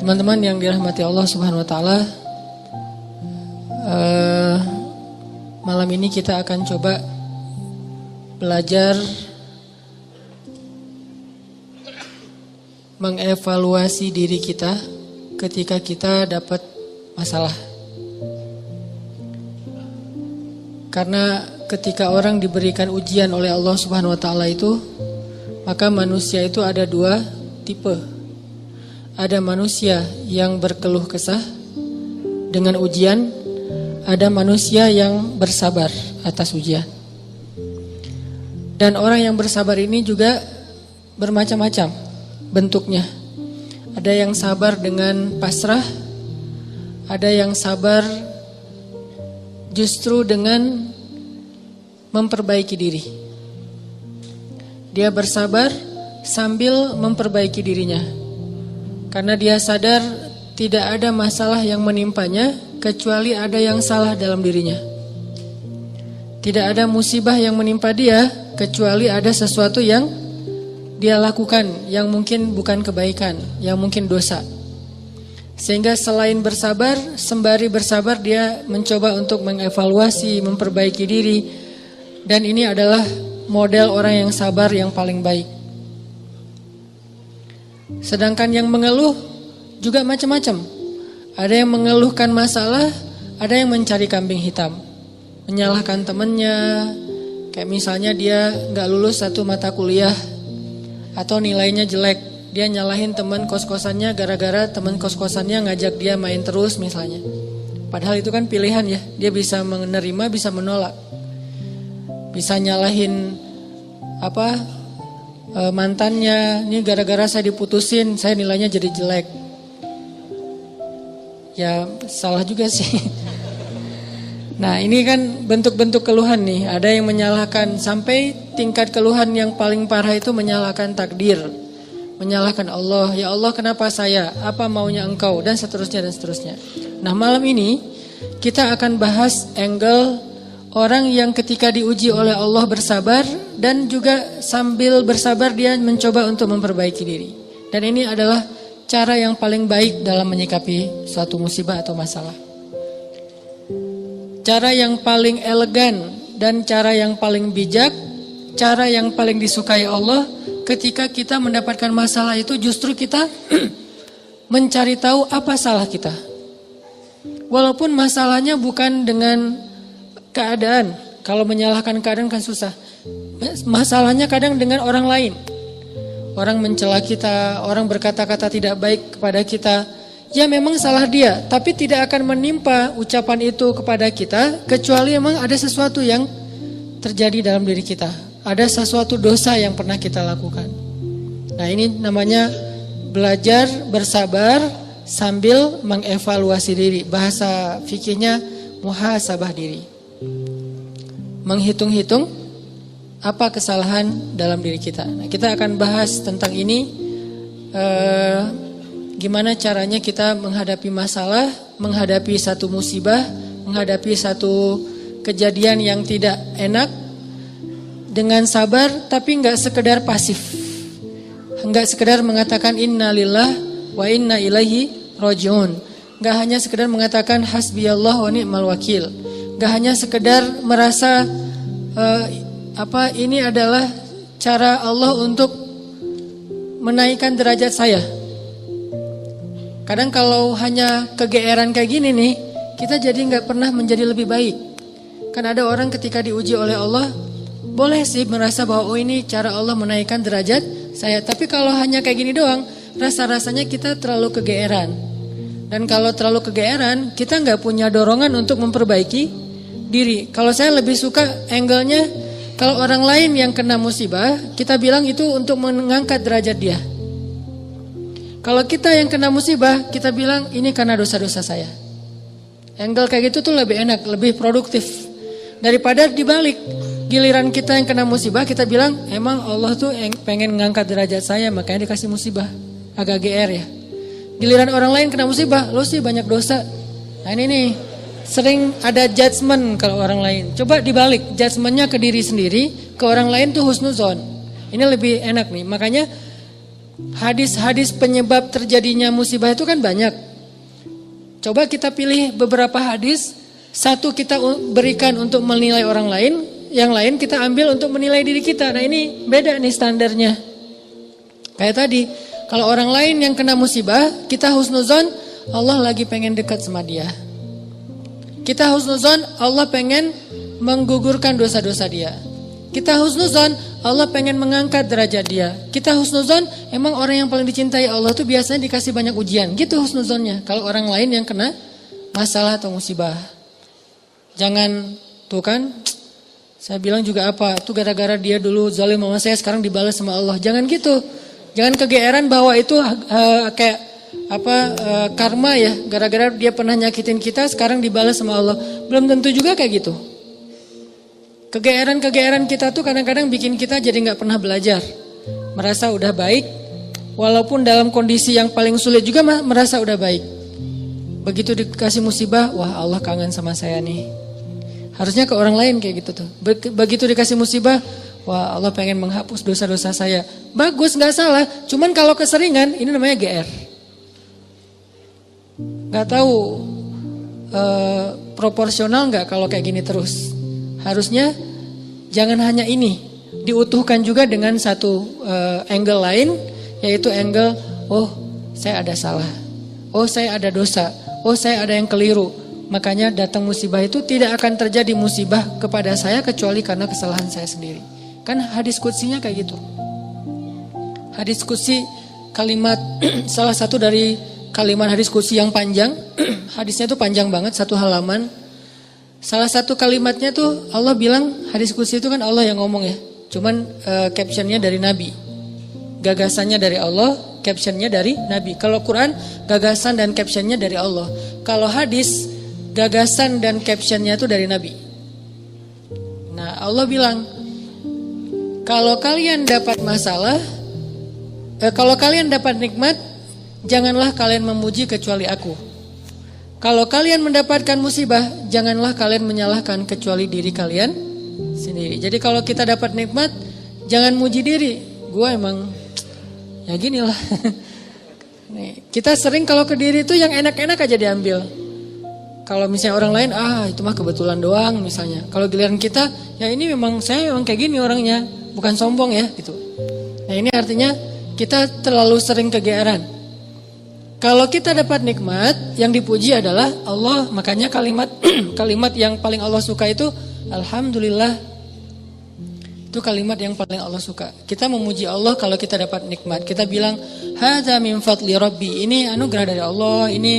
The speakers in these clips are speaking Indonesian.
Teman-teman yang dirahmati Allah Subhanahu wa taala, malam ini kita akan coba belajar mengevaluasi diri kita ketika kita dapat masalah. Karena ketika orang diberikan ujian oleh Allah Subhanahu wa taala itu, maka manusia itu ada dua tipe. Ada manusia yang berkeluh kesah dengan ujian, ada manusia yang bersabar atas ujian. Dan orang yang bersabar ini juga bermacam-macam bentuknya. Ada yang sabar dengan pasrah, ada yang sabar justru dengan memperbaiki diri. Dia bersabar sambil memperbaiki dirinya. Karena dia sadar tidak ada masalah yang menimpanya kecuali ada yang salah dalam dirinya. Tidak ada musibah yang menimpa dia kecuali ada sesuatu yang dia lakukan yang mungkin bukan kebaikan, yang mungkin dosa. Sehingga selain bersabar, sembari bersabar dia mencoba untuk mengevaluasi, memperbaiki diri. Dan ini adalah model orang yang sabar yang paling baik. Sedangkan yang mengeluh juga macam-macam. Ada yang mengeluhkan masalah, ada yang mencari kambing hitam, menyalahkan temannya. Kayak misalnya dia gak lulus satu mata kuliah atau nilainya jelek, dia nyalahin teman kos-kosannya gara-gara teman kos-kosannya ngajak dia main terus misalnya. Padahal itu kan pilihan ya, dia bisa menerima, bisa menolak. Bisa nyalahin mantannya, ini gara-gara saya diputusin, saya nilainya jadi jelek. Ya salah juga sih. Nah ini kan bentuk-bentuk keluhan nih. Ada yang menyalahkan, sampai tingkat keluhan yang paling parah itu menyalahkan takdir, menyalahkan Allah. Ya Allah kenapa saya, apa maunya engkau, dan seterusnya dan seterusnya. Nah malam ini kita akan bahas angle orang yang ketika diuji oleh Allah bersabar dan juga sambil bersabar dia mencoba untuk memperbaiki diri. Dan ini adalah cara yang paling baik dalam menyikapi suatu musibah atau masalah. Cara yang paling elegan dan cara yang paling bijak, cara yang paling disukai Allah ketika kita mendapatkan masalah itu justru kita mencari tahu apa salah kita. Walaupun masalahnya bukan dengan keadaan. Kalau menyalahkan keadaan kan susah. Masalahnya kadang dengan orang lain. Orang mencela kita, orang berkata-kata tidak baik kepada kita. Ya memang salah dia, tapi tidak akan menimpa ucapan itu kepada kita kecuali memang ada sesuatu yang terjadi dalam diri kita. Ada sesuatu dosa yang pernah kita lakukan. Nah ini namanya belajar bersabar sambil mengevaluasi diri. Bahasa fikihnya muhasabah diri. Menghitung-hitung apa kesalahan dalam diri kita. Nah, kita akan bahas tentang ini, gimana caranya kita menghadapi masalah, menghadapi satu musibah, menghadapi satu kejadian yang tidak enak dengan sabar, tapi nggak sekedar pasif, nggak sekedar mengatakan innalillah wa inna ilaihi rajiun, nggak hanya sekedar mengatakan hasbiyallah wa ni'mal wakil. Gak hanya sekedar merasa ini adalah cara Allah untuk menaikkan derajat saya. Kadang kalau hanya kegeeran kayak gini nih, kita jadi gak pernah menjadi lebih baik. Kan ada orang ketika diuji oleh Allah, boleh sih merasa bahwa ini cara Allah menaikkan derajat saya. Tapi kalau hanya kayak gini doang, rasa-rasanya kita terlalu kegeeran. Dan kalau terlalu kegeeran, kita gak punya dorongan untuk memperbaiki diri. Kalau saya lebih suka angle-nya, kalau orang lain yang kena musibah, kita bilang itu untuk mengangkat derajat dia. Kalau kita yang kena musibah, kita bilang ini karena dosa-dosa saya. Angle kayak gitu tuh lebih enak, lebih produktif. Daripada dibalik, giliran kita yang kena musibah, kita bilang emang Allah tuh pengen ngangkat derajat saya, makanya dikasih musibah. Agak GR ya. Giliran orang lain kena musibah, lo sih banyak dosa. Nah ini nih, sering ada judgement kalau orang lain. Coba dibalik, judgementnya ke diri sendiri, ke orang lain tuh husnuzon. Ini lebih enak nih. Makanya Hadis-hadis penyebab terjadinya musibah itu kan banyak. Coba kita pilih beberapa hadis, satu kita berikan untuk menilai orang lain, yang lain kita ambil untuk menilai diri kita. Nah ini beda nih standarnya. Kayak tadi, kalau orang lain yang kena musibah, kita husnuzon, Allah lagi pengen dekat sama dia. Kita husnuzon, Allah pengen menggugurkan dosa-dosa dia. Kita husnuzon, Allah pengen mengangkat derajat dia. Kita husnuzon, emang orang yang paling dicintai Allah tuh biasanya dikasih banyak ujian. Gitu husnuzonnya. Kalau orang lain yang kena masalah atau musibah. Jangan, tuh kan, saya bilang juga apa, tuh gara-gara dia dulu zalim sama saya, sekarang dibalas sama Allah. Jangan gitu. Jangan kegeeran bahwa itu kayak karma ya. Gara-gara dia pernah nyakitin kita, sekarang dibalas sama Allah. Belum tentu juga kayak gitu. Kegeeran-kegeeran kita tuh kadang-kadang bikin kita jadi gak pernah belajar. Merasa udah baik, walaupun dalam kondisi yang paling sulit juga merasa udah baik. Begitu dikasih musibah, wah Allah kangen sama saya nih. Harusnya ke orang lain kayak gitu tuh. Begitu dikasih musibah, wah Allah pengen menghapus dosa-dosa saya. Bagus, gak salah. Cuman kalau keseringan, ini namanya GR. Gak tahu proporsional gak kalau kayak gini terus. Harusnya jangan hanya ini, diutuhkan juga dengan satu angle lain, yaitu angle, oh saya ada salah, oh saya ada dosa, oh saya ada yang keliru. Makanya datang musibah itu tidak akan terjadi musibah kepada saya kecuali karena kesalahan saya sendiri. Kan hadis qudsinya kayak gitu. Hadis qudsi kalimat, salah satu dari kalimat hadis qudsi yang panjang, hadisnya itu panjang banget, 1 halaman. Salah satu kalimatnya tuh Allah bilang, hadis qudsi itu kan Allah yang ngomong ya. Cuman captionnya dari Nabi. Gagasannya dari Allah, captionnya dari Nabi. Kalau Quran, gagasan dan captionnya dari Allah. Kalau hadis, gagasan dan captionnya tuh dari Nabi. Nah Allah bilang, kalau kalian dapat masalah, kalau kalian dapat nikmat, janganlah kalian memuji kecuali aku. Kalau kalian mendapatkan musibah, janganlah kalian menyalahkan kecuali diri kalian sendiri. Jadi kalau kita dapat nikmat, jangan muji diri. Gua emang ya gini lah. Kita sering kalau ke diri itu yang enak-enak aja diambil. Kalau misalnya orang lain, itu mah kebetulan doang misalnya. Kalau giliran kita, ya ini memang saya memang kayak gini orangnya, bukan sombong ya gitu. Nah ini artinya kita terlalu sering kegeeran. Kalau kita dapat nikmat, yang dipuji adalah Allah. Makanya kalimat yang paling Allah suka itu Alhamdulillah. Itu kalimat yang paling Allah suka. Kita memuji Allah kalau kita dapat nikmat. Kita bilang, hadza min fadli rabbi. Ini anugerah dari Allah, ini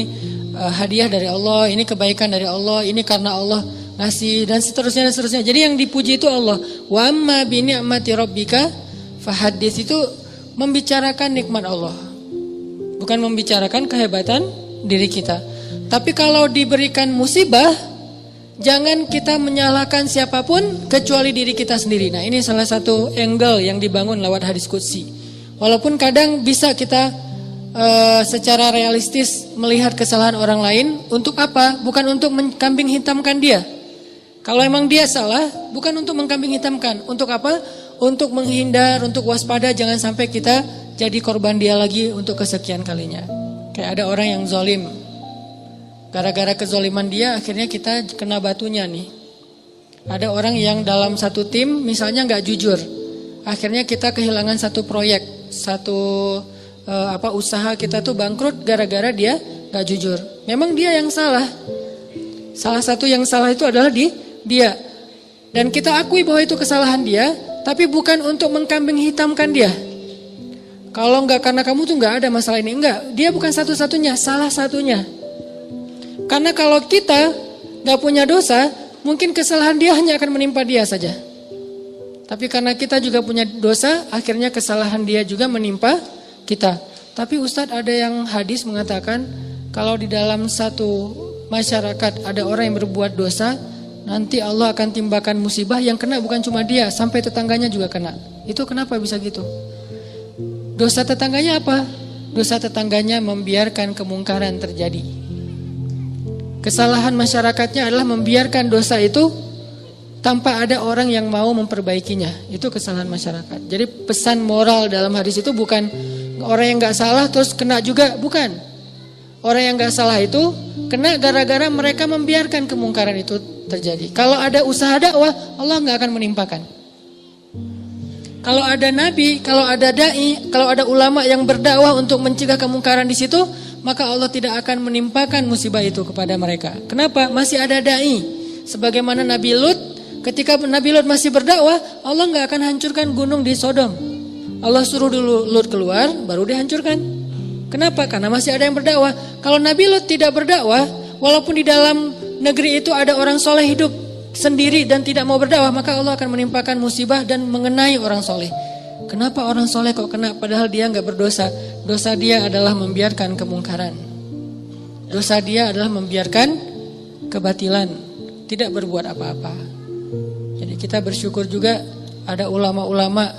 hadiah dari Allah, ini kebaikan dari Allah, ini karena Allah ngasih dan seterusnya dan seterusnya. Jadi yang dipuji itu Allah. Wa amma bi ni'mati rabbika fahaddits, itu membicarakan nikmat Allah. Bukan membicarakan kehebatan diri kita. Tapi kalau diberikan musibah, jangan kita menyalahkan siapapun kecuali diri kita sendiri. Nah ini salah satu angle yang dibangun lewat hadis qudsi. Walaupun kadang bisa kita secara realistis melihat kesalahan orang lain. Untuk apa? Bukan untuk mengkambing hitamkan dia. Kalau emang dia salah, bukan untuk mengkambing hitamkan. Untuk apa? Untuk menghindar, untuk waspada, jangan sampai kita jadi korban dia lagi untuk kesekian kalinya. Kayak ada orang yang zalim. Gara-gara kezaliman dia akhirnya kita kena batunya nih. Ada orang yang dalam satu tim misalnya gak jujur. Akhirnya kita kehilangan satu proyek, satu usaha kita tuh bangkrut gara-gara dia gak jujur. Memang dia yang salah. Salah satu yang salah itu adalah dia. Dan kita akui bahwa itu kesalahan dia, tapi bukan untuk mengkambing hitamkan dia. Kalau enggak karena kamu tuh enggak ada masalah ini. Enggak, dia bukan satu-satunya, salah satunya. Karena kalau kita enggak punya dosa, mungkin kesalahan dia hanya akan menimpa dia saja. Tapi karena kita juga punya dosa, akhirnya kesalahan dia juga menimpa kita. Tapi Ustadz, ada yang hadis mengatakan, kalau di dalam satu masyarakat ada orang yang berbuat dosa, nanti Allah akan timbakan musibah yang kena bukan cuma dia, sampai tetangganya juga kena. Itu kenapa bisa gitu? Dosa tetangganya apa? Dosa tetangganya membiarkan kemungkaran terjadi. Kesalahan masyarakatnya adalah membiarkan dosa itu tanpa ada orang yang mau memperbaikinya. Itu kesalahan masyarakat. Jadi pesan moral dalam hadis itu bukan orang yang nggak salah terus kena juga, bukan. Orang yang nggak salah itu kena gara-gara mereka membiarkan kemungkaran itu terjadi. Kalau ada usaha dakwah, Allah nggak akan menimpakan. Kalau ada nabi, kalau ada dai, kalau ada ulama yang berdakwah untuk mencegah kemungkaran di situ, maka Allah tidak akan menimpakan musibah itu kepada mereka. Kenapa? Masih ada dai. Sebagaimana Nabi Lut, ketika Nabi Lut masih berdakwah, Allah nggak akan hancurkan gunung di Sodom. Allah suruh dulu Lut keluar, baru dihancurkan. Kenapa? Karena masih ada yang berdakwah. Kalau Nabi Lut tidak berdakwah, walaupun di dalam negeri itu ada orang soleh hidup sendiri dan tidak mau berdakwah, maka Allah akan menimpakan musibah dan mengenai orang soleh. Kenapa orang soleh kok kena padahal dia nggak berdosa? Dosa dia adalah membiarkan kemungkaran. Dosa dia adalah membiarkan kebatilan, tidak berbuat apa-apa. Jadi kita bersyukur juga ada ulama-ulama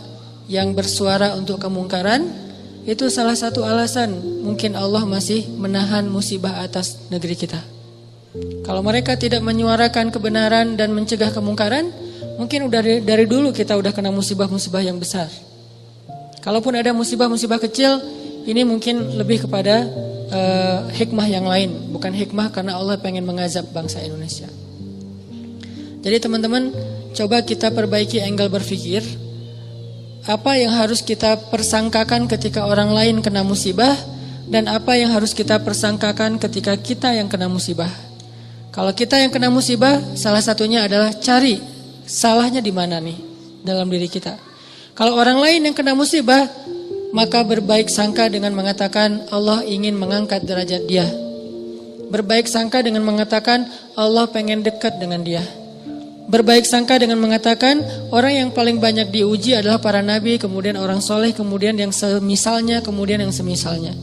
yang bersuara untuk kemungkaran. Itu salah satu alasan mungkin Allah masih menahan musibah atas negeri kita. Kalau mereka tidak menyuarakan kebenaran dan mencegah kemungkaran, mungkin udah dari dulu kita udah kena musibah-musibah yang besar. Kalaupun ada musibah-musibah kecil, ini mungkin lebih kepada hikmah yang lain, bukan hikmah karena Allah pengen mengazab bangsa Indonesia. Jadi teman-teman, coba kita perbaiki angle berpikir. Apa yang harus kita persangkakan ketika orang lain kena musibah, dan apa yang harus kita persangkakan ketika kita yang kena musibah. Kalau kita yang kena musibah, salah satunya adalah cari salahnya di mana nih dalam diri kita. Kalau orang lain yang kena musibah, maka berbaik sangka dengan mengatakan Allah ingin mengangkat derajat dia. Berbaik sangka dengan mengatakan Allah pengen dekat dengan dia. Berbaik sangka dengan mengatakan orang yang paling banyak diuji adalah para nabi, kemudian orang soleh, kemudian yang semisalnya, kemudian yang semisalnya.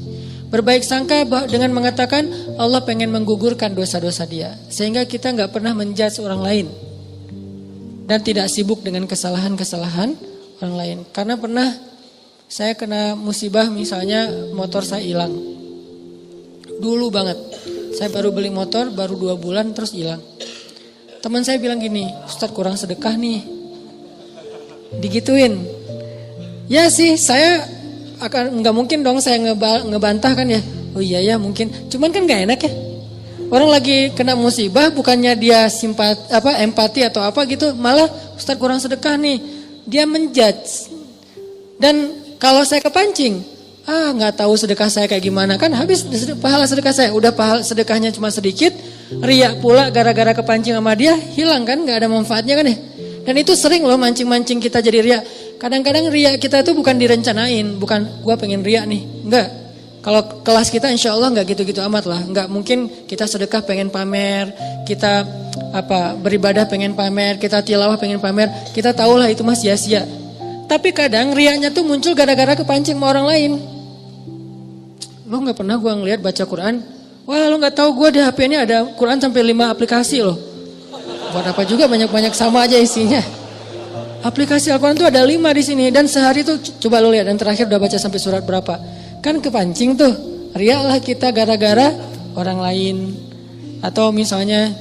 Berbaik sangka dengan mengatakan Allah pengen menggugurkan dosa-dosa dia. Sehingga kita gak pernah menjudge orang lain. Dan tidak sibuk dengan kesalahan-kesalahan orang lain. Karena pernah saya kena musibah, misalnya motor saya hilang. Dulu banget. Saya baru beli motor, baru 2 bulan terus hilang. Teman saya bilang gini, Ustadz kurang sedekah nih. Digituin. Ya sih, saya nggak mungkin dong saya ngebantah kan ya. Oh iya ya mungkin. Cuman kan nggak enak ya. Orang lagi kena musibah, bukannya dia empati atau apa gitu, malah Ustadz kurang sedekah nih. Dia menjudge. Dan kalau saya kepancing, nggak tahu sedekah saya kayak gimana, kan habis pahala sedekah saya. Udah pahala sedekahnya cuma sedikit, riak pula gara-gara kepancing sama dia, hilang kan, nggak ada manfaatnya kan ya. Dan itu sering loh mancing-mancing kita jadi riak. Kadang-kadang riak kita itu bukan direncanain, bukan gua pengen riak nih, enggak. Kalau kelas kita insya Allah enggak gitu-gitu amat lah. Enggak mungkin kita sedekah pengen pamer, kita beribadah pengen pamer, kita tilawah pengen pamer. Kita tahulah itu mah sia-sia. Tapi kadang riaknya tuh muncul gara-gara kepancing sama orang lain. Lo enggak pernah gua ngeliat baca Quran? Wah lo enggak tahu gua di HP ini ada Quran sampai 5 aplikasi loh. Buat apa juga banyak-banyak sama aja isinya. Aplikasi Al-Quran itu ada 5 di sini dan sehari tuh coba lo lihat dan terakhir udah baca sampai surat berapa. Kan kepancing tuh. Riaklah kita gara-gara orang lain atau misalnya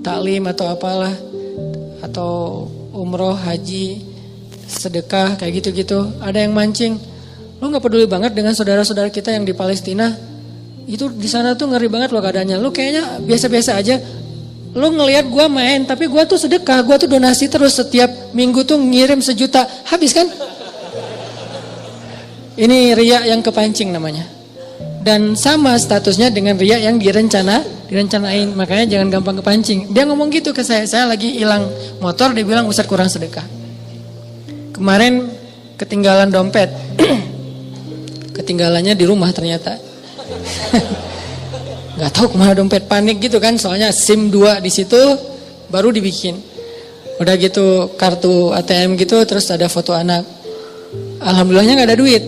taklim atau apalah atau umroh, haji, sedekah kayak gitu-gitu. Ada yang mancing. Lo enggak peduli banget dengan saudara-saudara kita yang di Palestina. Itu di sana tuh ngeri banget lo keadaannya. Lo kayaknya biasa-biasa aja. Lo ngelihat gue main, tapi gue tuh sedekah, gue tuh donasi terus setiap minggu tuh ngirim 1 juta, habis kan? Ini riya yang kepancing namanya. Dan sama statusnya dengan riya yang direncanain, makanya jangan gampang kepancing. Dia ngomong gitu ke saya lagi hilang motor, dia bilang Ustadz kurang sedekah. Kemarin ketinggalan dompet, ketinggalannya di rumah ternyata. Gak tahu kemana dompet, panik gitu kan, soalnya SIM 2 di situ baru dibikin. Udah gitu kartu ATM gitu, terus ada foto anak. Alhamdulillahnya gak ada duit.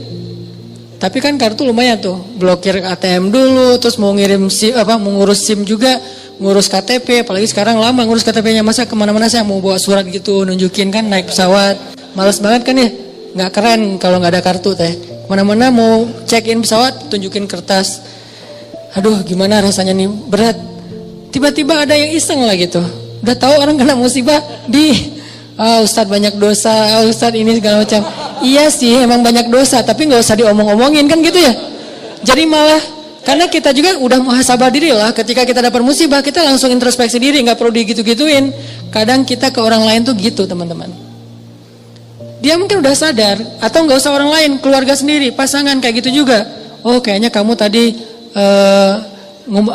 Tapi kan kartu lumayan tuh, blokir ATM dulu, terus mau ngirim SIM, mau ngurus SIM juga, ngurus KTP, apalagi sekarang lama ngurus KTP-nya, masa kemana-mana saya mau bawa surat gitu, nunjukin kan naik pesawat, males banget kan ya, gak keren kalau gak ada kartu teh. Kemana-mana mau check in pesawat, tunjukin kertas. Aduh gimana rasanya nih, berat. Tiba-tiba ada yang iseng lah gitu. Udah tahu orang kena musibah Ustadz banyak dosa, Ustadz ini segala macam. Iya sih, emang banyak dosa, tapi nggak usah diomong-omongin kan gitu ya. Jadi malah karena kita juga udah muhasabah diri lah, ketika kita dapat musibah kita langsung introspeksi diri, nggak perlu digitu-gituin. Kadang kita ke orang lain tuh gitu teman-teman. Dia mungkin udah sadar, atau nggak usah orang lain, keluarga sendiri, pasangan kayak gitu juga. Oh kayaknya kamu tadi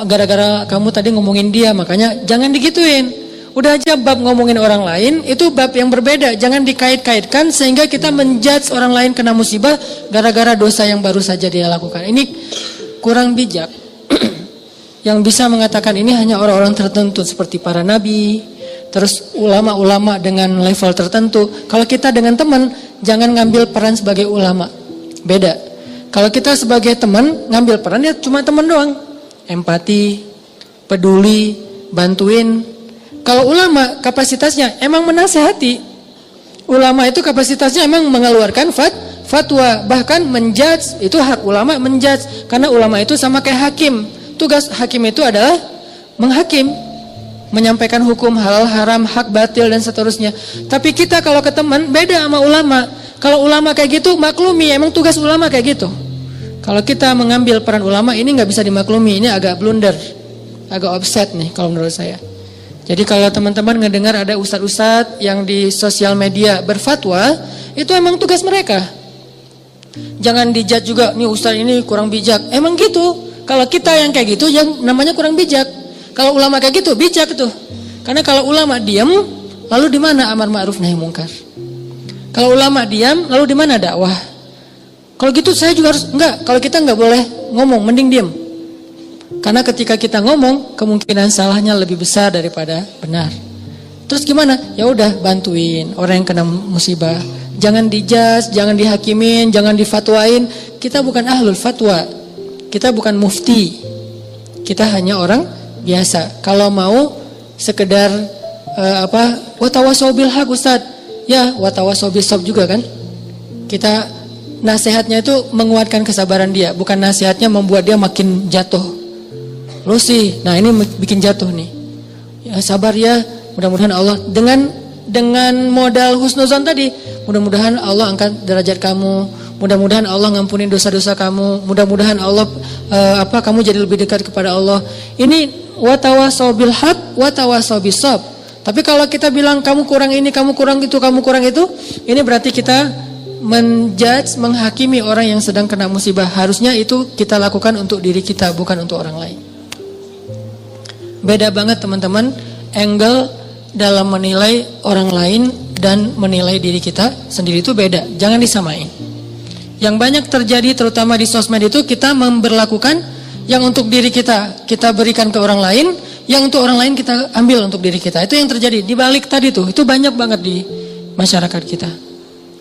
gara-gara kamu tadi ngomongin dia, makanya jangan digituin. Udah aja bab ngomongin orang lain, itu bab yang berbeda. Jangan dikait-kaitkan sehingga kita menjudge orang lain kena musibah gara-gara dosa yang baru saja dia lakukan. Ini kurang bijak. Yang bisa mengatakan ini hanya orang-orang tertentu seperti para nabi, terus ulama-ulama dengan level tertentu. Kalau kita dengan teman, jangan ngambil peran sebagai ulama. Beda. Kalau kita sebagai teman, ngambil peran ya cuma teman doang. Empati, peduli, bantuin. Kalau ulama kapasitasnya emang menasehati. Ulama itu kapasitasnya emang mengeluarkan fatwa, bahkan menjudge, itu hak ulama menjudge. Karena ulama itu sama kayak hakim. Tugas hakim itu adalah menghakim, menyampaikan hukum halal haram, hak batil dan seterusnya. Tapi kita kalau ke teman beda sama ulama. Kalau ulama kayak gitu maklumi, emang tugas ulama kayak gitu. Kalau kita mengambil peran ulama ini nggak bisa dimaklumi, ini agak blunder, agak offset nih kalau menurut saya. Jadi kalau teman-teman ngedengar ada ustadz-ustadz yang di sosial media berfatwa, itu emang tugas mereka. Jangan dijudge juga, nih ustadz ini kurang bijak. Emang gitu. Kalau kita yang kayak gitu, yang namanya kurang bijak. Kalau ulama kayak gitu, bijak tuh. Karena kalau ulama diam, lalu di mana amar ma'ruf nahi mungkar? Kalau ulama diam, lalu di mana dakwah? Kalau gitu saya juga harus enggak. Kalau kita enggak boleh ngomong, mending diam. Karena ketika kita ngomong, kemungkinan salahnya lebih besar daripada benar. Terus gimana? Ya udah bantuin orang yang kena musibah. Jangan dijudge, jangan dihakimin, jangan difatwain. Kita bukan ahlul fatwa. Kita bukan mufti. Kita hanya orang biasa. Kalau mau sekedar watawasau bil haq Ustaz. Ya, watawasau bis sabr juga kan. Kita nasihatnya itu menguatkan kesabaran dia, bukan nasihatnya membuat dia makin jatuh. Lu sih, nah ini bikin jatuh nih. Ya sabar ya, mudah-mudahan Allah dengan modal husnuzon tadi, mudah-mudahan Allah angkat derajat kamu, mudah-mudahan Allah ngampunin dosa-dosa kamu, mudah-mudahan Allah kamu jadi lebih dekat kepada Allah. Ini watawasau bil haq, watawasau bis sabr. Tapi kalau kita bilang kamu kurang ini, kamu kurang itu, kamu kurang itu, ini berarti kita menjudge, menghakimi orang yang sedang kena musibah. Harusnya itu kita lakukan untuk diri kita, bukan untuk orang lain. Beda banget teman-teman angle dalam menilai orang lain dan menilai diri kita sendiri itu beda. Jangan disamain. Yang banyak terjadi terutama di sosmed itu kita memberlakukan yang untuk diri kita berikan ke orang lain, yang untuk orang lain kita ambil untuk diri kita. Itu yang terjadi di balik tadi tuh. Itu banyak banget di masyarakat kita.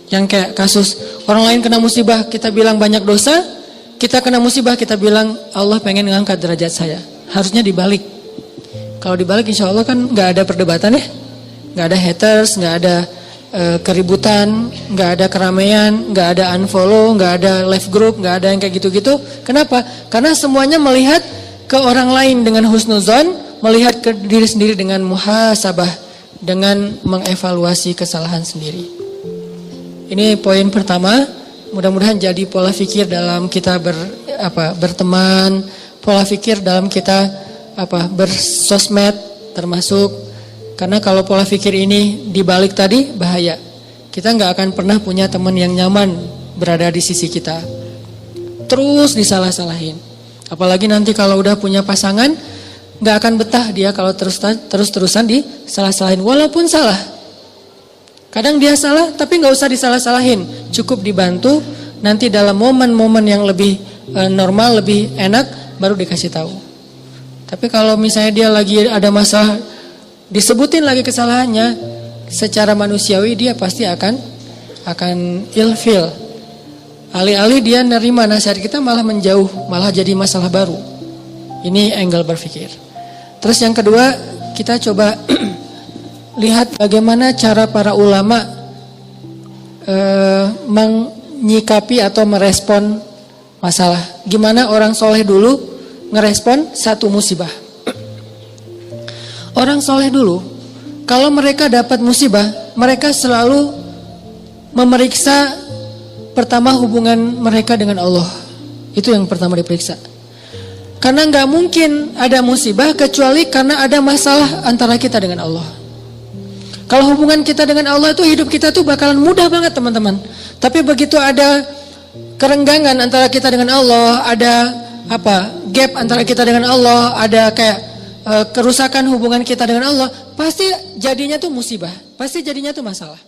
Yang kayak kasus orang lain kena musibah kita bilang banyak dosa, kita kena musibah kita bilang Allah pengen ngangkat derajat saya. Harusnya dibalik. Kalau dibalik insya Allah kan gak ada perdebatan ya. Gak ada haters, gak ada keributan, gak ada keramaian, gak ada unfollow, gak ada live group, gak ada yang kayak gitu-gitu. Kenapa? Karena semuanya melihat ke orang lain dengan husnuzon, melihat ke diri sendiri dengan muhasabah, dengan mengevaluasi kesalahan sendiri. Ini poin pertama, mudah-mudahan jadi pola pikir dalam kita berteman, pola pikir dalam kita bersosmed termasuk. Karena kalau pola pikir ini dibalik tadi bahaya. Kita nggak akan pernah punya teman yang nyaman berada di sisi kita. Terus disalah-salahin. Apalagi nanti kalau udah punya pasangan, nggak akan betah dia kalau terus-terusan disalah-salahin walaupun salah. Kadang dia salah tapi nggak usah disalah-salahin, cukup dibantu. Nanti dalam momen-momen yang lebih normal, lebih enak, baru dikasih tahu. Tapi kalau misalnya dia lagi ada masalah, disebutin lagi kesalahannya, secara manusiawi dia pasti akan ilfil. Alih-alih dia nerima nasihat kita malah menjauh, malah jadi masalah baru. Ini angle berpikir. Terus yang kedua, kita coba lihat bagaimana cara para ulama menyikapi atau merespon masalah. Gimana orang soleh dulu ngerespon satu musibah. Orang soleh dulu, kalau mereka dapat musibah, mereka selalu memeriksa pertama hubungan mereka dengan Allah. Itu yang pertama diperiksa. Karena nggak mungkin ada musibah kecuali karena ada masalah antara kita dengan Allah. Kalau hubungan kita dengan Allah itu, hidup kita tuh bakalan mudah banget teman-teman. Tapi begitu ada kerenggangan antara kita dengan Allah, ada gap antara kita dengan Allah, ada kayak kerusakan hubungan kita dengan Allah, pasti jadinya tuh musibah, pasti jadinya tuh masalah.